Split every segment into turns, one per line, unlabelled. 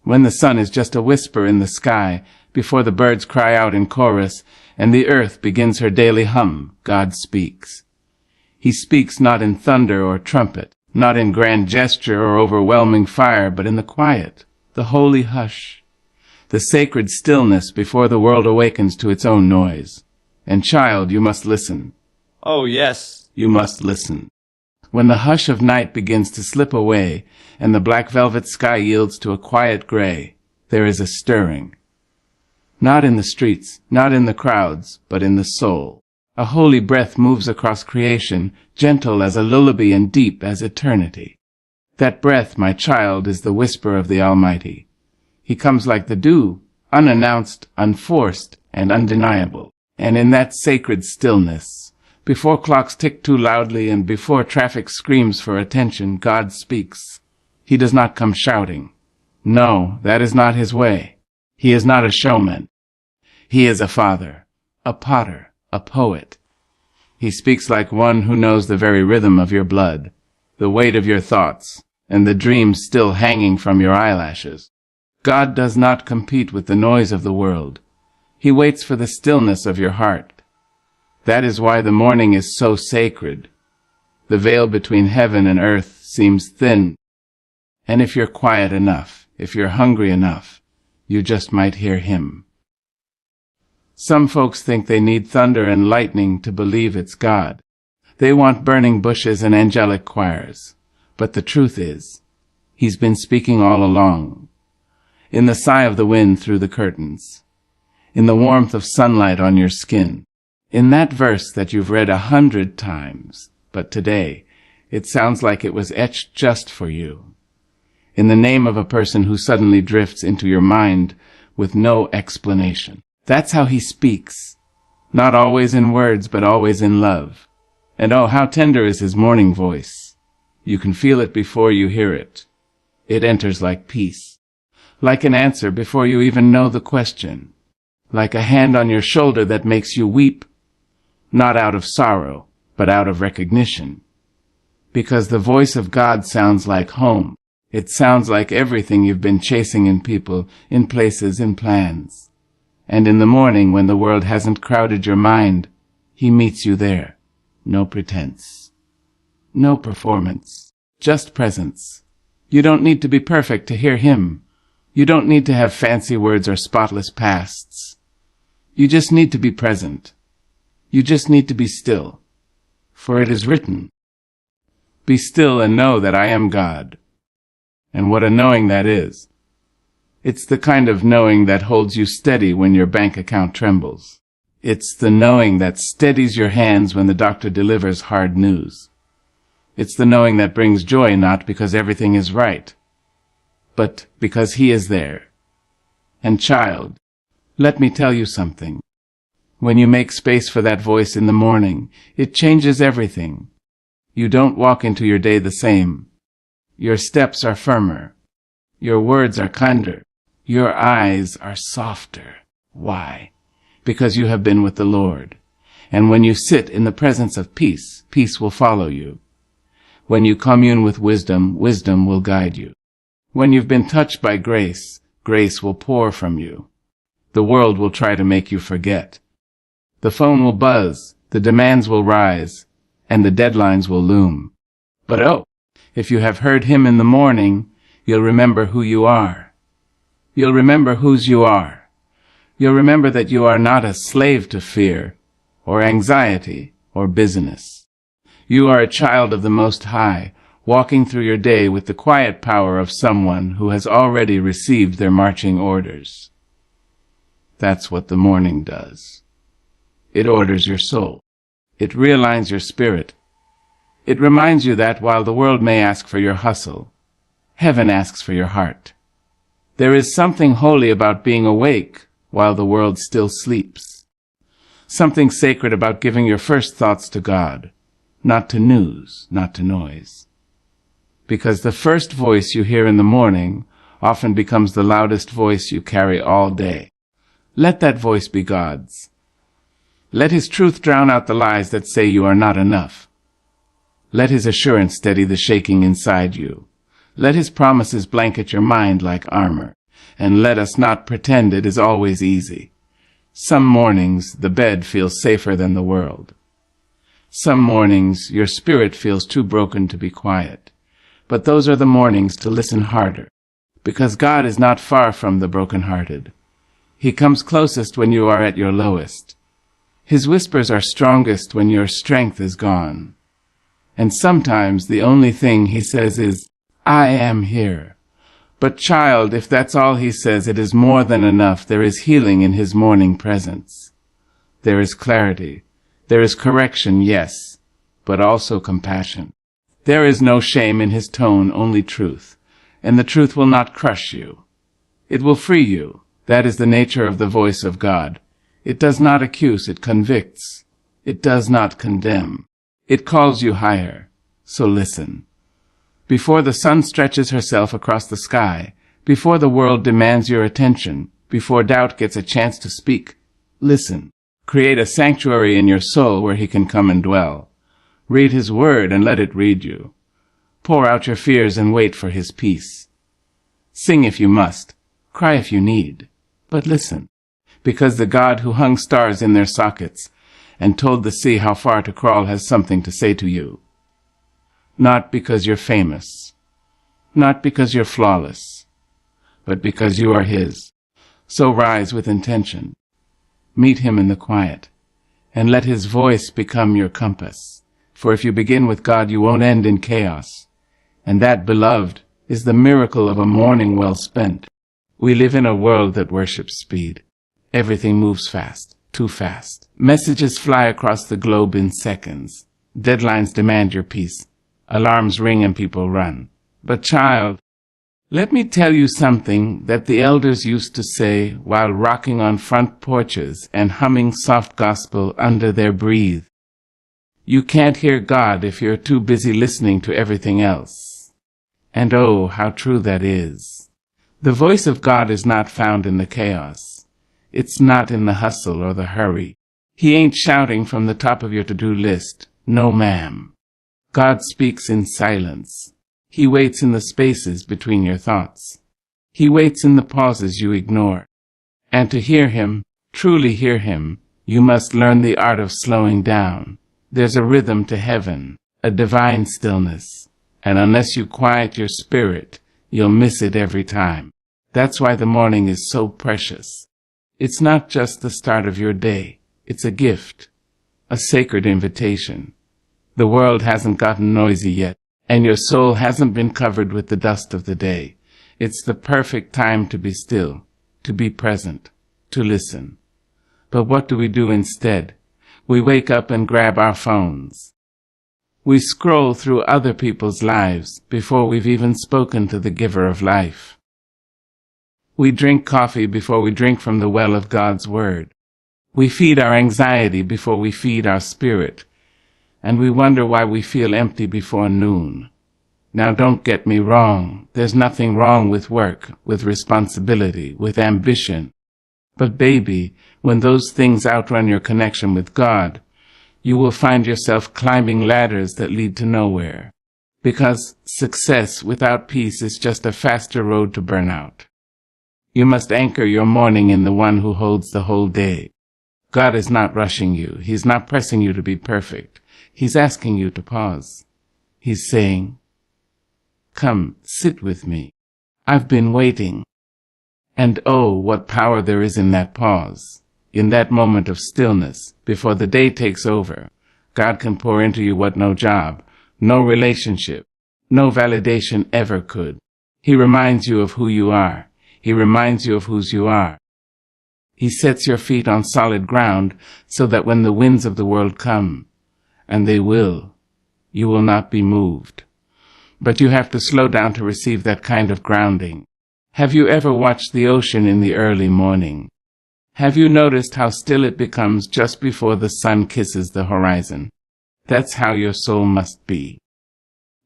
when the sun is just a whisper in the sky, before the birds cry out in chorus, and the earth begins her daily hum, God speaks. He speaks not in thunder or trumpet, not in grand gesture or overwhelming fire, but in the quiet, the holy hush, the sacred stillness before the world awakens to its own noise. And child, you must listen.
Oh, yes.
You must listen. When the hush of night begins to slip away, and the black velvet sky yields to a quiet gray, there is a stirring. Not in the streets, not in the crowds, but in the soul. A holy breath moves across creation, gentle as a lullaby and deep as eternity. That breath, my child, is the whisper of the Almighty. He comes like the dew, unannounced, unforced, and undeniable. And in that sacred stillness, before clocks tick too loudly and before traffic screams for attention, God speaks. He does not come shouting. No, that is not his way. He is not a showman. He is a father, a potter, a poet. He speaks like one who knows the very rhythm of your blood, the weight of your thoughts, and the dreams still hanging from your eyelashes. God does not compete with the noise of the world. He waits for the stillness of your heart. That is why the morning is so sacred. The veil between heaven and earth seems thin. And if you're quiet enough, if you're hungry enough, you just might hear him. Some folks think they need thunder and lightning to believe it's God. They want burning bushes and angelic choirs. But the truth is, he's been speaking all along. In the sigh of the wind through the curtains. In the warmth of sunlight on your skin. In that verse that you've read 100 times, but today it sounds like it was etched just for you. In the name of a person who suddenly drifts into your mind with no explanation. That's how he speaks. Not always in words, but always in love. And oh, how tender is his morning voice. You can feel it before you hear it. It enters like peace. Like an answer before you even know the question. Like a hand on your shoulder that makes you weep, not out of sorrow, but out of recognition. Because the voice of God sounds like home. It sounds like everything you've been chasing in people, in places, in plans. And in the morning, when the world hasn't crowded your mind, he meets you there. No pretense. No performance. Just presence. You don't need to be perfect to hear him. You don't need to have fancy words or spotless pasts. You just need to be present. You just need to be still. For it is written, "Be still and know that I am God." And what a knowing that is. It's the kind of knowing that holds you steady when your bank account trembles. It's the knowing that steadies your hands when the doctor delivers hard news. It's the knowing that brings joy not because everything is right, but because he is there. And child, let me tell you something. When you make space for that voice in the morning, it changes everything. You don't walk into your day the same. Your steps are firmer. Your words are kinder. Your eyes are softer. Why? Because you have been with the Lord. And when you sit in the presence of peace, peace will follow you. When you commune with wisdom, wisdom will guide you. When you've been touched by grace, grace will pour from you. The world will try to make you forget. The phone will buzz, the demands will rise, and the deadlines will loom. But oh, if you have heard him in the morning, you'll remember who you are. You'll remember whose you are. You'll remember that you are not a slave to fear, or anxiety, or business. You are a child of the Most High, walking through your day with the quiet power of someone who has already received their marching orders. That's what the morning does. It orders your soul. It realigns your spirit. It reminds you that while the world may ask for your hustle, heaven asks for your heart. There is something holy about being awake while the world still sleeps. Something sacred about giving your first thoughts to God, not to news, not to noise. Because the first voice you hear in the morning often becomes the loudest voice you carry all day. Let that voice be God's. Let his truth drown out the lies that say you are not enough. Let his assurance steady the shaking inside you. Let his promises blanket your mind like armor. and let us not pretend it is always easy. Some mornings the bed feels safer than the world. Some mornings your spirit feels too broken to be quiet. But those are the mornings to listen harder, because God is not far from the broken-hearted. He comes closest when you are at your lowest. His whispers are strongest when your strength is gone. And sometimes the only thing he says is, I am here. But child, if that's all he says, it is more than enough. There is healing in his morning presence. There is clarity. There is correction, yes, but also compassion. There is no shame in his tone, only truth. And the truth will not crush you. It will free you. That is the nature of the voice of God. It does not accuse, it convicts. It does not condemn. It calls you higher. So listen. Before the sun stretches herself across the sky, before the world demands your attention, before doubt gets a chance to speak, listen. Create a sanctuary in your soul where he can come and dwell. Read his word and let it read you. Pour out your fears and wait for his peace. Sing if you must. Cry if you need. But listen, because the God who hung stars in their sockets and told the sea how far to crawl has something to say to you. Not because you're famous, not because you're flawless, but because you are his. So rise with intention. Meet him in the quiet, and let his voice become your compass. For if you begin with God, you won't end in chaos. And that, beloved, is the miracle of a morning well spent. We live in a world that worships speed. Everything moves fast, too fast. Messages fly across the globe in seconds. Deadlines demand your peace. Alarms ring and people run. But child, let me tell you something that the elders used to say while rocking on front porches and humming soft gospel under their breath. You can't hear God if you're too busy listening to everything else. And oh, how true that is. The voice of God is not found in the chaos. It's not in the hustle or the hurry. He ain't shouting from the top of your to-do list. No, ma'am. God speaks in silence. He waits in the spaces between your thoughts. He waits in the pauses you ignore. And to hear him, truly hear him, you must learn the art of slowing down. There's a rhythm to heaven, a divine stillness. And unless you quiet your spirit, you'll miss it every time. That's why the morning is so precious. It's not just the start of your day. It's a gift, a sacred invitation. The world hasn't gotten noisy yet, and your soul hasn't been covered with the dust of the day. It's the perfect time to be still, to be present, to listen. But what do we do instead? We wake up and grab our phones. We scroll through other people's lives before we've even spoken to the giver of life. We drink coffee before we drink from the well of God's word. We feed our anxiety before we feed our spirit. And we wonder why we feel empty before noon. Now don't get me wrong. There's nothing wrong with work, with responsibility, with ambition. But baby, when those things outrun your connection with God, you will find yourself climbing ladders that lead to nowhere. Because success without peace is just a faster road to burnout. You must anchor your morning in the one who holds the whole day. God is not rushing you. He's not pressing you to be perfect. He's asking you to pause. He's saying, come, sit with me. I've been waiting. And oh, what power there is in that pause, in that moment of stillness, before the day takes over. God can pour into you what no job, no relationship, no validation ever could. He reminds you of who you are. He reminds you of whose you are. He sets your feet on solid ground so that when the winds of the world come, and they will, you will not be moved. But you have to slow down to receive that kind of grounding. Have you ever watched the ocean in the early morning? Have you noticed how still it becomes just before the sun kisses the horizon? That's how your soul must be.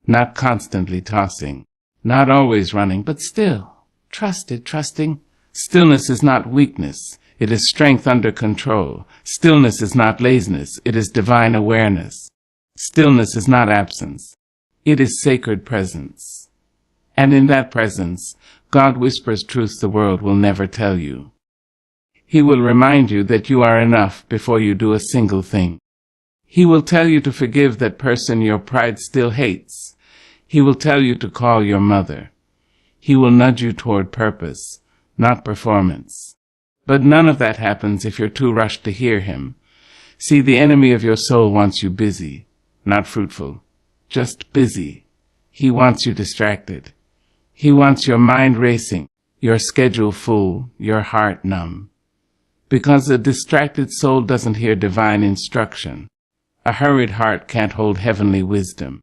Not constantly tossing, not always running, but still, trusting. Stillness is not weakness. It is strength under control. Stillness is not laziness. It is divine awareness. Stillness is not absence. It is sacred presence. And in that presence, God whispers truths the world will never tell you. He will remind you that you are enough before you do a single thing. He will tell you to forgive that person your pride still hates. He will tell you to call your mother. He will nudge you toward purpose, not performance. But none of that happens if you're too rushed to hear him. See, the enemy of your soul wants you busy, not fruitful, just busy. He wants you distracted. He wants your mind racing, your schedule full, your heart numb. Because a distracted soul doesn't hear divine instruction. A hurried heart can't hold heavenly wisdom.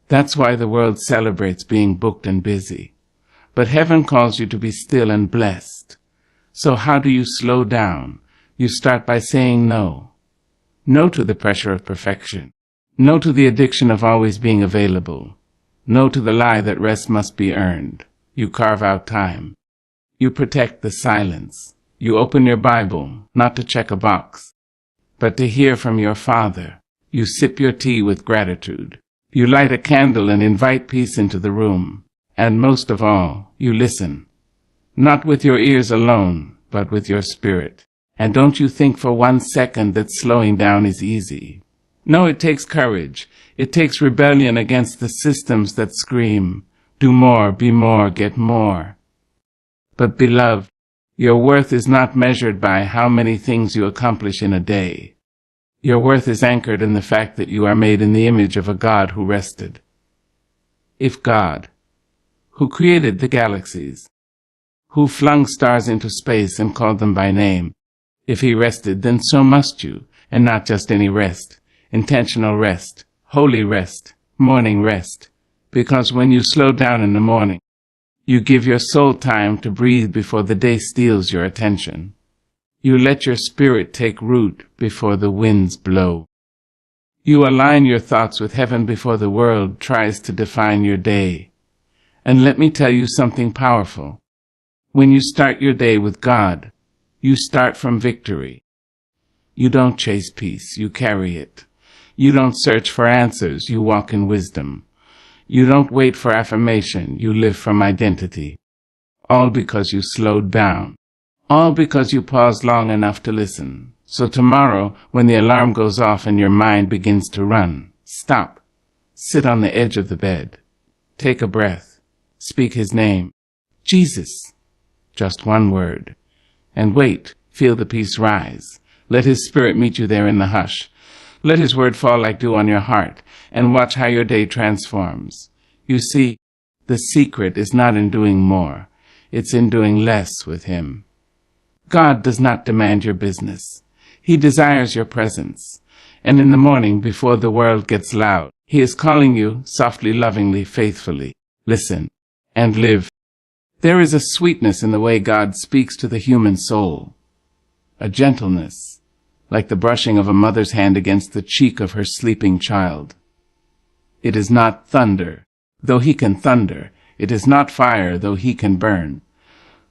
That's why the world celebrates being booked and busy. But heaven calls you to be still and blessed. So how do you slow down? You start by saying no. No to the pressure of perfection. No to the addiction of always being available. No to the lie that rest must be earned. You carve out time. You protect the silence. You open your Bible, not to check a box, but to hear from your Father. You sip your tea with gratitude. You light a candle and invite peace into the room. And most of all, you listen. Not with your ears alone, but with your spirit. And don't you think for 1 second that slowing down is easy. No, it takes courage. It takes rebellion against the systems that scream, do more, be more, get more. But beloved, your worth is not measured by how many things you accomplish in a day. Your worth is anchored in the fact that you are made in the image of a God who rested. If God, who created the galaxies, who flung stars into space and called them by name, if he rested, then so must you, and not just any rest, intentional rest, holy rest, morning rest, because when you slow down in the morning, you give your soul time to breathe before the day steals your attention. You let your spirit take root before the winds blow. You align your thoughts with heaven before the world tries to define your day. And let me tell you something powerful. When you start your day with God, you start from victory. You don't chase peace, you carry it. You don't search for answers, you walk in wisdom. You don't wait for affirmation, you live from identity. All because you slowed down. All because you paused long enough to listen. So tomorrow, when the alarm goes off and your mind begins to run, stop. Sit on the edge of the bed. Take a breath. Speak his name. Jesus. Just one word. And wait. Feel the peace rise. Let his spirit meet you there in the hush. Let his word fall like dew on your heart, and watch how your day transforms. You see, the secret is not in doing more. It's in doing less with him. God does not demand your business. He desires your presence. And in the morning, before the world gets loud, he is calling you softly, lovingly, faithfully. Listen and live. There is a sweetness in the way God speaks to the human soul, a gentleness, like the brushing of a mother's hand against the cheek of her sleeping child. It is not thunder, though he can thunder. It is not fire, though he can burn.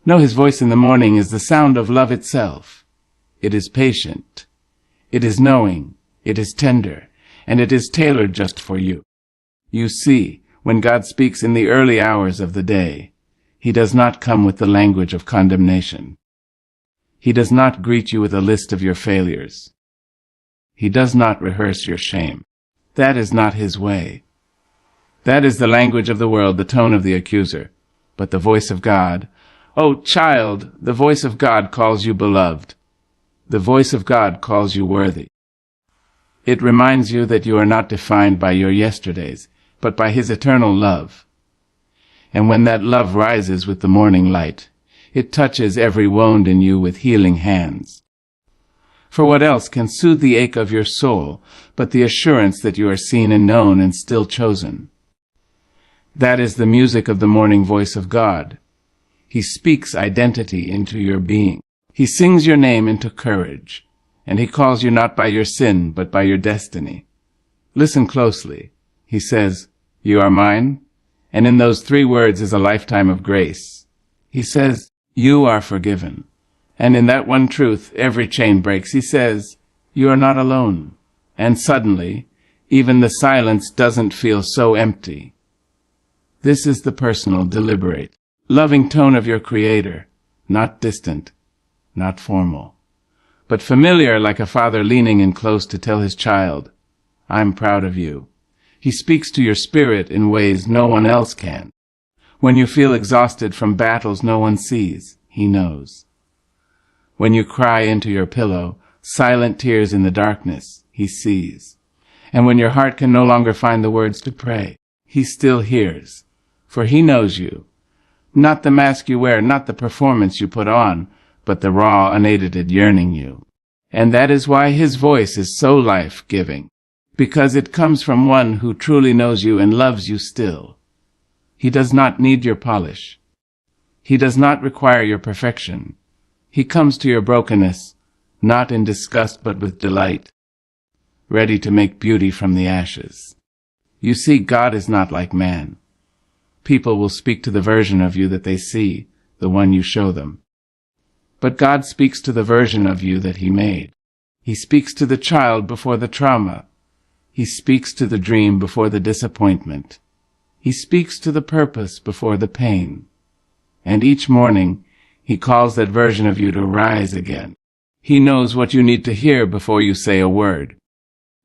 No, his voice in the morning is the sound of love itself. It is patient. It is knowing. It is tender. And it is tailored just for you. You see, when God speaks in the early hours of the day, he does not come with the language of condemnation. He does not greet you with a list of your failures. He does not rehearse your shame. That is not his way. That is the language of the world, the tone of the accuser. But the voice of God, oh, child, the voice of God calls you beloved. The voice of God calls you worthy. It reminds you that you are not defined by your yesterdays, but by his eternal love. And when that love rises with the morning light, it touches every wound in you with healing hands. For what else can soothe the ache of your soul but the assurance that you are seen and known and still chosen? That is the music of the morning voice of God. He speaks identity into your being. He sings your name into courage, and he calls you not by your sin, but by your destiny. Listen closely. He says, "You are mine," and in those 3 words is a lifetime of grace. He says, "You are forgiven," and in that one truth every chain breaks. He says, "You are not alone," and suddenly, even the silence doesn't feel so empty. This is the personal, deliberate, loving tone of your Creator, not distant, not formal, but familiar, like a father leaning in close to tell his child, "I'm proud of you." He speaks to your spirit in ways no one else can. When you feel exhausted from battles no one sees, he knows. When you cry into your pillow, silent tears in the darkness, he sees. And when your heart can no longer find the words to pray, he still hears. For he knows you. Not the mask you wear, not the performance you put on, but the raw, unedited yearning you. And that is why his voice is so life-giving, because it comes from one who truly knows you and loves you still. He does not need your polish. He does not require your perfection. He comes to your brokenness, not in disgust but with delight, ready to make beauty from the ashes. You see, God is not like man. People will speak to the version of you that they see, the one you show them. But God speaks to the version of you that he made. He speaks to the child before the trauma. He speaks to the dream before the disappointment. He speaks to the purpose before the pain. And each morning, he calls that version of you to rise again. He knows what you need to hear before you say a word.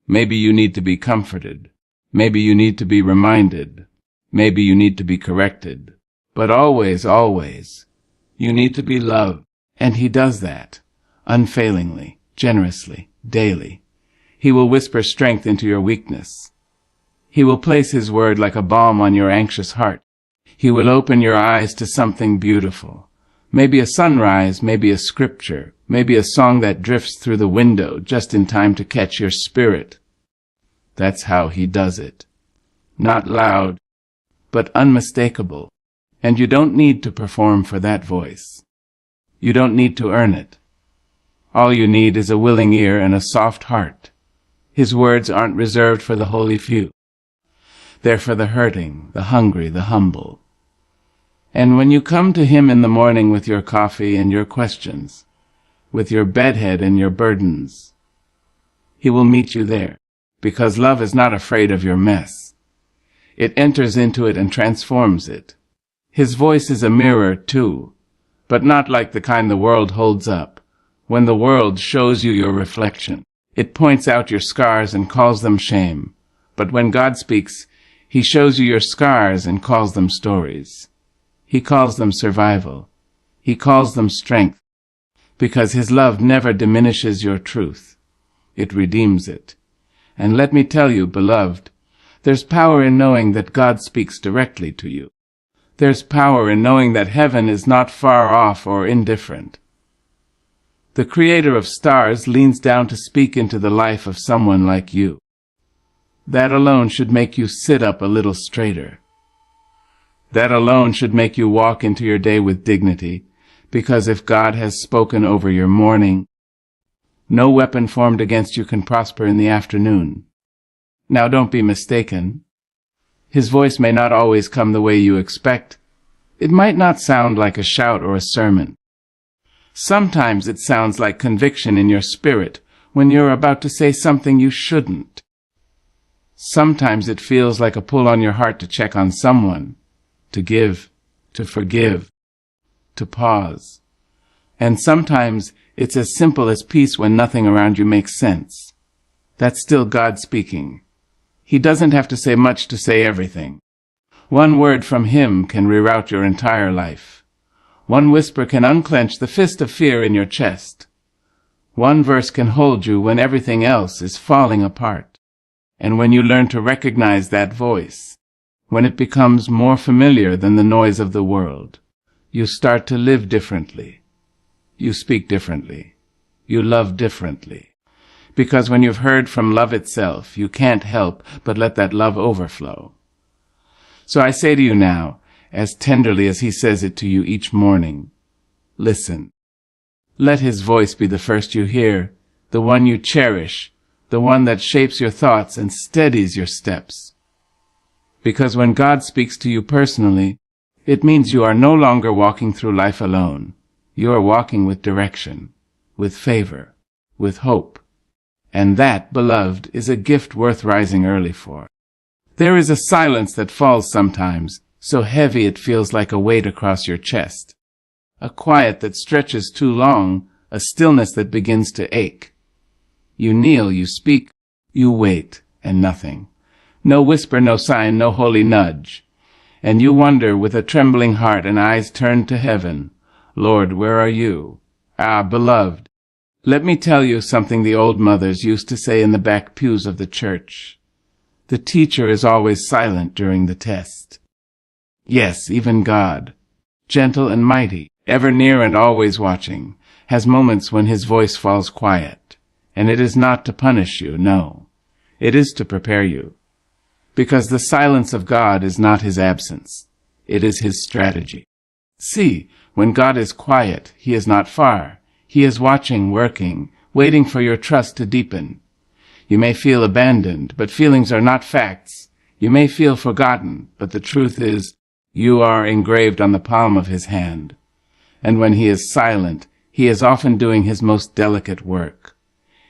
Maybe you need to be comforted. Maybe you need to be reminded. Maybe you need to be corrected. But always, always, you need to be loved. And he does that, unfailingly, generously, daily. He will whisper strength into your weakness. He will place his word like a balm on your anxious heart. He will open your eyes to something beautiful. Maybe a sunrise, maybe a scripture, maybe a song that drifts through the window just in time to catch your spirit. That's how he does it. Not loud, but unmistakable. And you don't need to perform for that voice. You don't need to earn it. All you need is a willing ear and a soft heart. His words aren't reserved for the holy few. They're for the hurting, the hungry, the humble. And when you come to him in the morning with your coffee and your questions, with your bedhead and your burdens, he will meet you there, because love is not afraid of your mess. It enters into it and transforms it. His voice is a mirror, too, but not like the kind the world holds up. When the world shows you your reflection, it points out your scars and calls them shame. But when God speaks, he shows you your scars and calls them stories. He calls them survival. He calls them strength, because his love never diminishes your truth. It redeems it. And let me tell you, beloved, there's power in knowing that God speaks directly to you. There's power in knowing that heaven is not far off or indifferent. The Creator of stars leans down to speak into the life of someone like you. That alone should make you sit up a little straighter. That alone should make you walk into your day with dignity, because if God has spoken over your morning, no weapon formed against you can prosper in the afternoon. Now don't be mistaken. His voice may not always come the way you expect. It might not sound like a shout or a sermon. Sometimes it sounds like conviction in your spirit when you're about to say something you shouldn't. Sometimes it feels like a pull on your heart to check on someone, to give, to forgive, to pause. And sometimes it's as simple as peace when nothing around you makes sense. That's still God speaking. He doesn't have to say much to say everything. One word from him can reroute your entire life. One whisper can unclench the fist of fear in your chest. One verse can hold you when everything else is falling apart. And when you learn to recognize that voice, when it becomes more familiar than the noise of the world, you start to live differently. You speak differently. You love differently. Because when you've heard from love itself, you can't help but let that love overflow. So I say to you now, as tenderly as he says it to you each morning, listen. Let his voice be the first you hear, the one you cherish, the one that shapes your thoughts and steadies your steps. Because when God speaks to you personally, it means you are no longer walking through life alone. You are walking with direction, with favor, with hope. And that, beloved, is a gift worth rising early for. There is a silence that falls sometimes, so heavy it feels like a weight across your chest. A quiet that stretches too long, a stillness that begins to ache. You kneel, you speak, you wait, and nothing. No whisper, no sign, no holy nudge. And you wonder with a trembling heart and eyes turned to heaven, Lord, where are you? Ah, beloved, let me tell you something the old mothers used to say in the back pews of the church. The teacher is always silent during the test. Yes, even God, gentle and mighty, ever near and always watching, has moments when his voice falls quiet. And it is not to punish you, no. It is to prepare you. Because the silence of God is not his absence. It is his strategy. See, when God is quiet, he is not far. He is watching, working, waiting for your trust to deepen. You may feel abandoned, but feelings are not facts. You may feel forgotten, but the truth is, you are engraved on the palm of his hand. And when he is silent, he is often doing his most delicate work.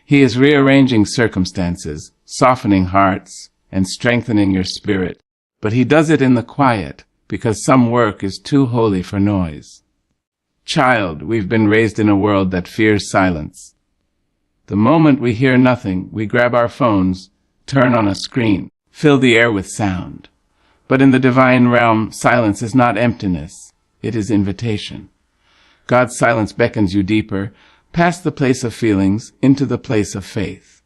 He is rearranging circumstances, softening hearts, and strengthening your spirit. But he does it in the quiet, because some work is too holy for noise. Child, we've been raised in a world that fears silence. The moment we hear nothing, we grab our phones, turn on a screen, fill the air with sound. But in the divine realm, silence is not emptiness. It is invitation. God's silence beckons you deeper, past the place of feelings, into the place of faith.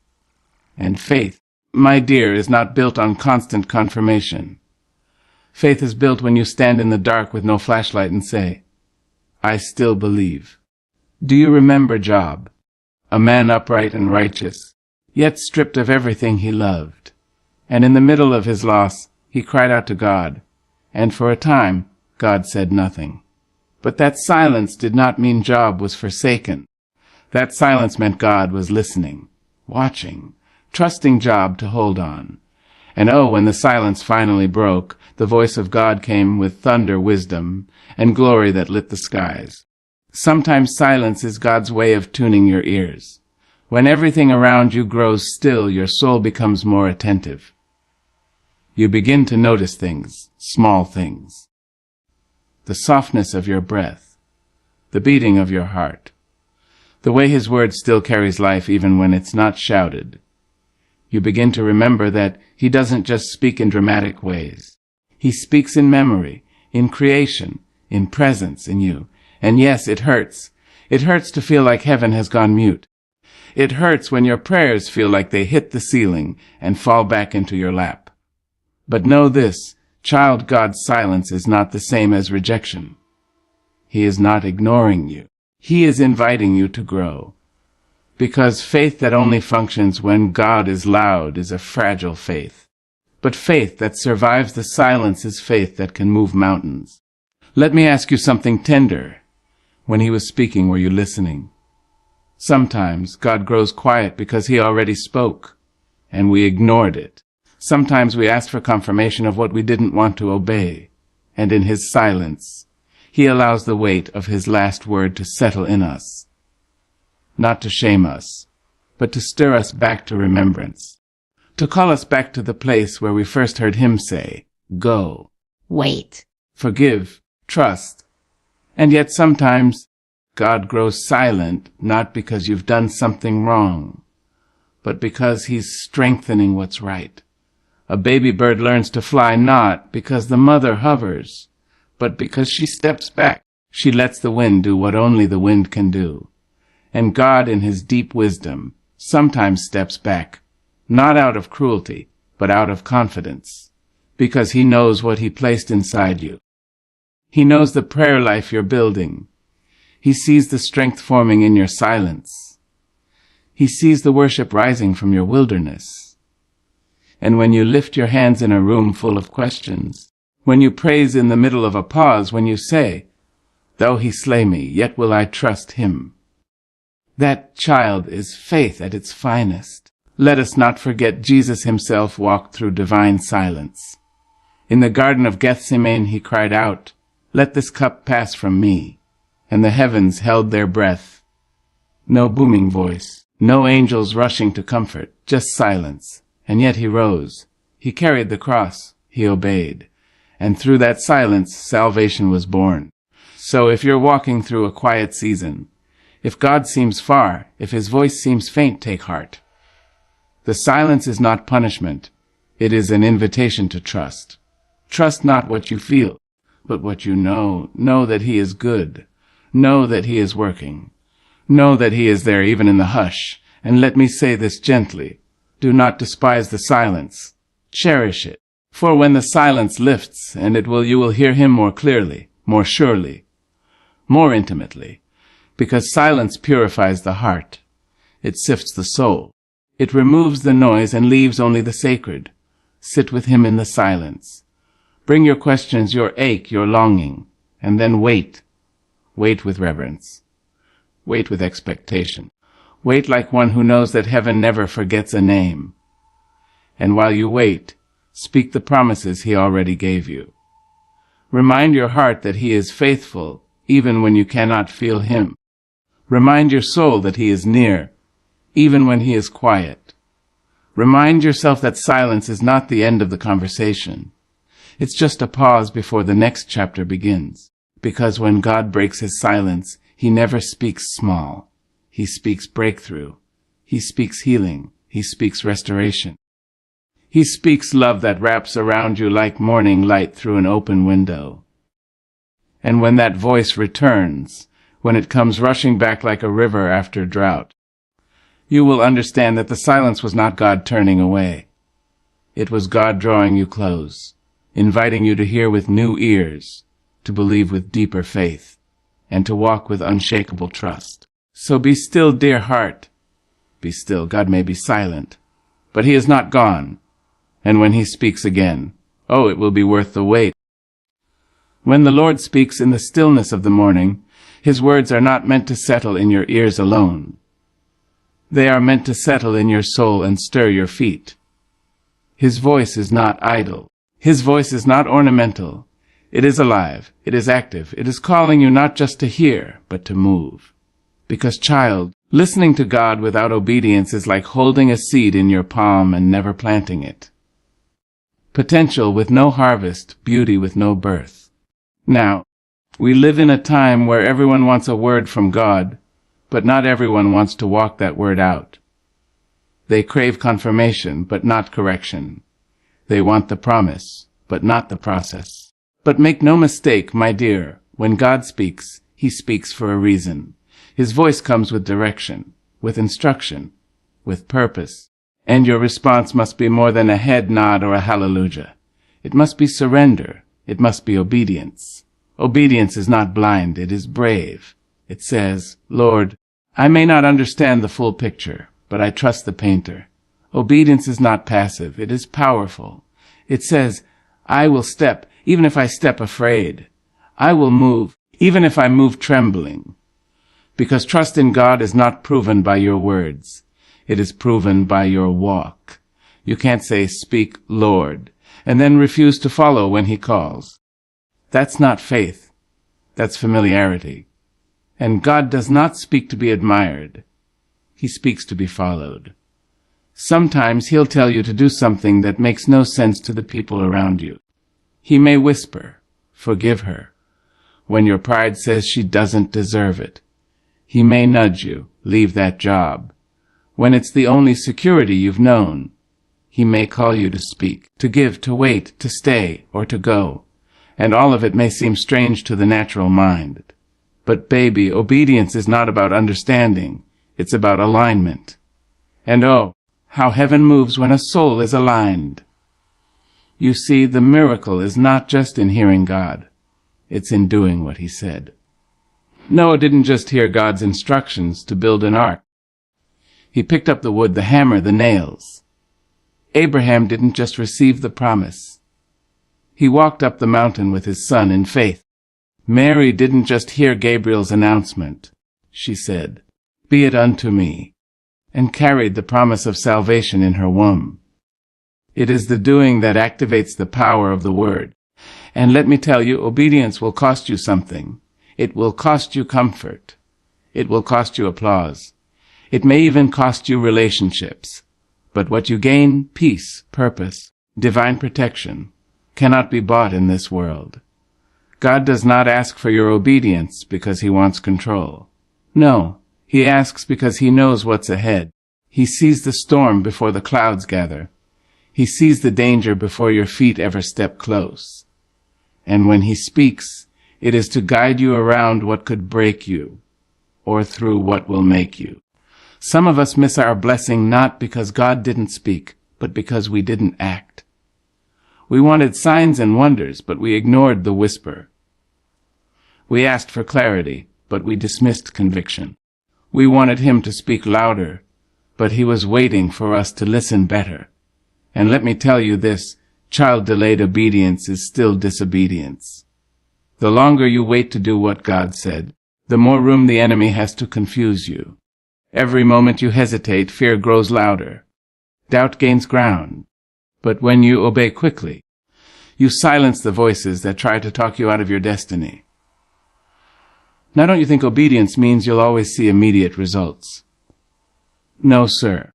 And faith, my dear, is not built on constant confirmation. Faith is built when you stand in the dark with no flashlight and say, I still believe. Do you remember Job, a man upright and righteous, yet stripped of everything he loved? And in the middle of his loss, he cried out to God, and for a time, God said nothing. But that silence did not mean Job was forsaken. That silence meant God was listening, watching, trusting Job to hold on. And oh, when the silence finally broke, the voice of God came with thunder, wisdom, and glory that lit the skies. Sometimes silence is God's way of tuning your ears. When everything around you grows still, your soul becomes more attentive. You begin to notice things, small things. The softness of your breath, the beating of your heart, the way his word still carries life even when it's not shouted. You begin to remember that he doesn't just speak in dramatic ways. He speaks in memory, in creation, in presence in you. And yes, it hurts. It hurts to feel like heaven has gone mute. It hurts when your prayers feel like they hit the ceiling and fall back into your lap. But know this, child, God's silence is not the same as rejection. He is not ignoring you. He is inviting you to grow. Because faith that only functions when God is loud is a fragile faith. But faith that survives the silence is faith that can move mountains. Let me ask you something tender. When he was speaking, were you listening? Sometimes God grows quiet because he already spoke, and we ignored it. Sometimes we asked for confirmation of what we didn't want to obey, and in his silence, he allows the weight of his last word to settle in us. Not to shame us, but to stir us back to remembrance, to call us back to the place where we first heard him say, go,
wait,
forgive, trust. And yet sometimes God grows silent, not because you've done something wrong, but because he's strengthening what's right. A baby bird learns to fly not because the mother hovers, but because she steps back. She lets the wind do what only the wind can do. And God, in his deep wisdom, sometimes steps back, not out of cruelty, but out of confidence, because he knows what he placed inside you. He knows the prayer life you're building. He sees the strength forming in your silence. He sees the worship rising from your wilderness. And when you lift your hands in a room full of questions, when you praise in the middle of a pause, when you say, though he slay me, yet will I trust him. That, child, is faith at its finest. Let us not forget Jesus himself walked through divine silence. In the Garden of Gethsemane he cried out, let this cup pass from me. And the heavens held their breath. No booming voice, no angels rushing to comfort, just silence. And yet he rose. He carried the cross. He obeyed. and through that silence, salvation was born. So if you're walking through a quiet season, if God seems far, if his voice seems faint, take heart. The silence is not punishment. It is an invitation to trust. Trust not what you feel, but what you know. Know that he is good. Know that he is working. Know that he is there even in the hush. And let me say this gently. Do not despise the silence. Cherish it. For when the silence lifts, and you will hear him more clearly, more surely, more intimately, because silence purifies the heart. It sifts the soul. It removes the noise and leaves only the sacred. Sit with him in the silence. Bring your questions, your ache, your longing, and then wait. Wait with reverence. Wait with expectation. Wait like one who knows that heaven never forgets a name. And while you wait, speak the promises he already gave you. Remind your heart that he is faithful, even when you cannot feel him. Remind your soul that he is near, even when he is quiet. Remind yourself that silence is not the end of the conversation. It's just a pause before the next chapter begins. Because when God breaks his silence, he never speaks small. He speaks breakthrough. He speaks healing. He speaks restoration. He speaks love that wraps around you like morning light through an open window. And when that voice returns, when it comes rushing back like a river after drought, you will understand that the silence was not God turning away. It was God drawing you close, inviting you to hear with new ears, to believe with deeper faith, and to walk with unshakable trust. So be still, dear heart. Be still. God may be silent, but he is not gone. And when he speaks again, oh, it will be worth the wait. When the Lord speaks in the stillness of the morning, his words are not meant to settle in your ears alone. They are meant to settle in your soul and stir your feet. His voice is not idle. His voice is not ornamental. It is alive. It is active. It is calling you not just to hear, but to move. Because, child, listening to God without obedience is like holding a seed in your palm and never planting it. Potential with no harvest, beauty with no birth. Now, we live in a time where everyone wants a word from God, but not everyone wants to walk that word out. They crave confirmation, but not correction. They want the promise, but not the process. But make no mistake, my dear, when God speaks, he speaks for a reason. His voice comes with direction, with instruction, with purpose. And your response must be more than a head nod or a hallelujah. It must be surrender. It must be obedience. Obedience is not blind. It is brave. It says, Lord, I may not understand the full picture, but I trust the painter. Obedience is not passive. It is powerful. It says, I will step, even if I step afraid. I will move, even if I move trembling. Because trust in God is not proven by your words. It is proven by your walk. You can't say, speak, Lord, and then refuse to follow when he calls. That's not faith. That's familiarity. And God does not speak to be admired. He speaks to be followed. Sometimes he'll tell you to do something that makes no sense to the people around you. He may whisper, forgive her, when your pride says she doesn't deserve it. He may nudge you, leave that job, when it's the only security you've known. He may call you to speak, to give, to wait, to stay, or to go, and all of it may seem strange to the natural mind. But baby, obedience is not about understanding. It's about alignment. And oh, how heaven moves when a soul is aligned. You see, the miracle is not just in hearing God. It's in doing what he said. Noah didn't just hear God's instructions to build an ark. He picked up the wood, the hammer, the nails. Abraham didn't just receive the promise. He walked up the mountain with his son in faith. Mary didn't just hear Gabriel's announcement. She said, "Be it unto me," and carried the promise of salvation in her womb. It is the doing that activates the power of the word. And let me tell you, obedience will cost you something. It will cost you comfort. It will cost you applause. It may even cost you relationships. But what you gain, peace, purpose, divine protection, cannot be bought in this world. God does not ask for your obedience because he wants control. No, he asks because he knows what's ahead. He sees the storm before the clouds gather. He sees the danger before your feet ever step close. And when he speaks, it is to guide you around what could break you, or through what will make you. Some of us miss our blessing not because God didn't speak, but because we didn't act. We wanted signs and wonders, but we ignored the whisper. We asked for clarity, but we dismissed conviction. We wanted him to speak louder, but he was waiting for us to listen better. And let me tell you this, child-delayed obedience is still disobedience. The longer you wait to do what God said, the more room the enemy has to confuse you. Every moment you hesitate, fear grows louder. Doubt gains ground. But when you obey quickly, you silence the voices that try to talk you out of your destiny. Now, don't you think obedience means you'll always see immediate results? No, sir.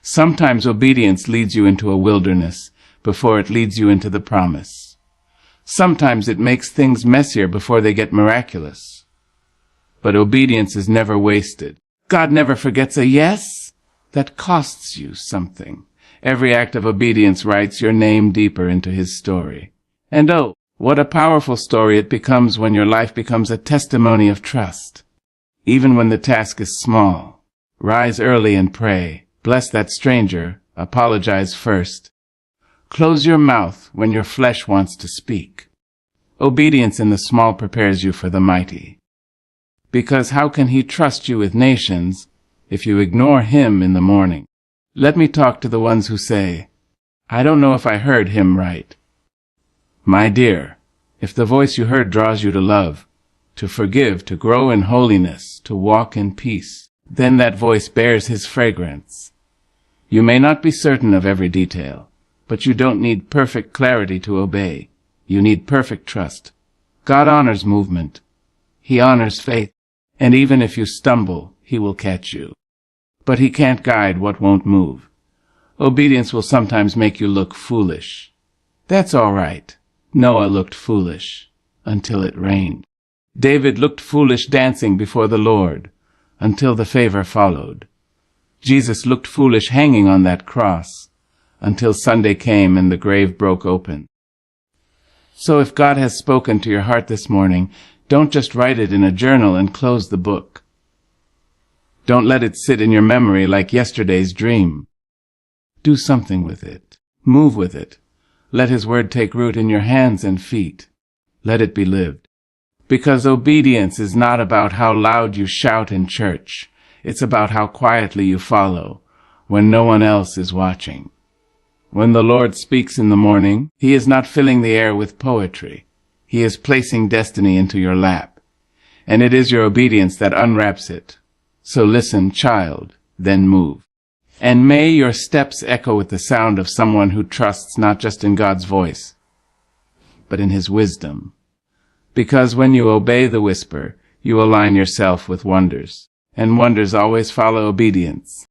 Sometimes obedience leads you into a wilderness before it leads you into the promise. Sometimes it makes things messier before they get miraculous. But obedience is never wasted. God never forgets a yes that costs you something. Every act of obedience writes your name deeper into his story. And oh, what a powerful story it becomes when your life becomes a testimony of trust. Even when the task is small, rise early and pray. Bless that stranger. Apologize first. Close your mouth when your flesh wants to speak. Obedience in the small prepares you for the mighty. Because how can he trust you with nations if you ignore him in the morning? Let me talk to the ones who say, I don't know if I heard him right. My dear, if the voice you heard draws you to love, to forgive, to grow in holiness, to walk in peace, then that voice bears his fragrance. You may not be certain of every detail, but you don't need perfect clarity to obey. You need perfect trust. God honors movement. He honors faith. And even if you stumble, he will catch you. But he can't guide what won't move. Obedience will sometimes make you look foolish. That's all right. Noah looked foolish until it rained. David looked foolish dancing before the Lord until the favor followed. Jesus looked foolish hanging on that cross until Sunday came and the grave broke open. So if God has spoken to your heart this morning, don't just write it in a journal and close the book. Don't let it sit in your memory like yesterday's dream. Do something with it. Move with it. Let his word take root in your hands and feet. Let it be lived. Because obedience is not about how loud you shout in church. It's about how quietly you follow when no one else is watching. When the Lord speaks in the morning, he is not filling the air with poetry. He is placing destiny into your lap, and it is your obedience that unwraps it. So listen, child, then move. And may your steps echo with the sound of someone who trusts not just in God's voice, but in his wisdom. Because when you obey the whisper, you align yourself with wonders, and wonders always follow obedience.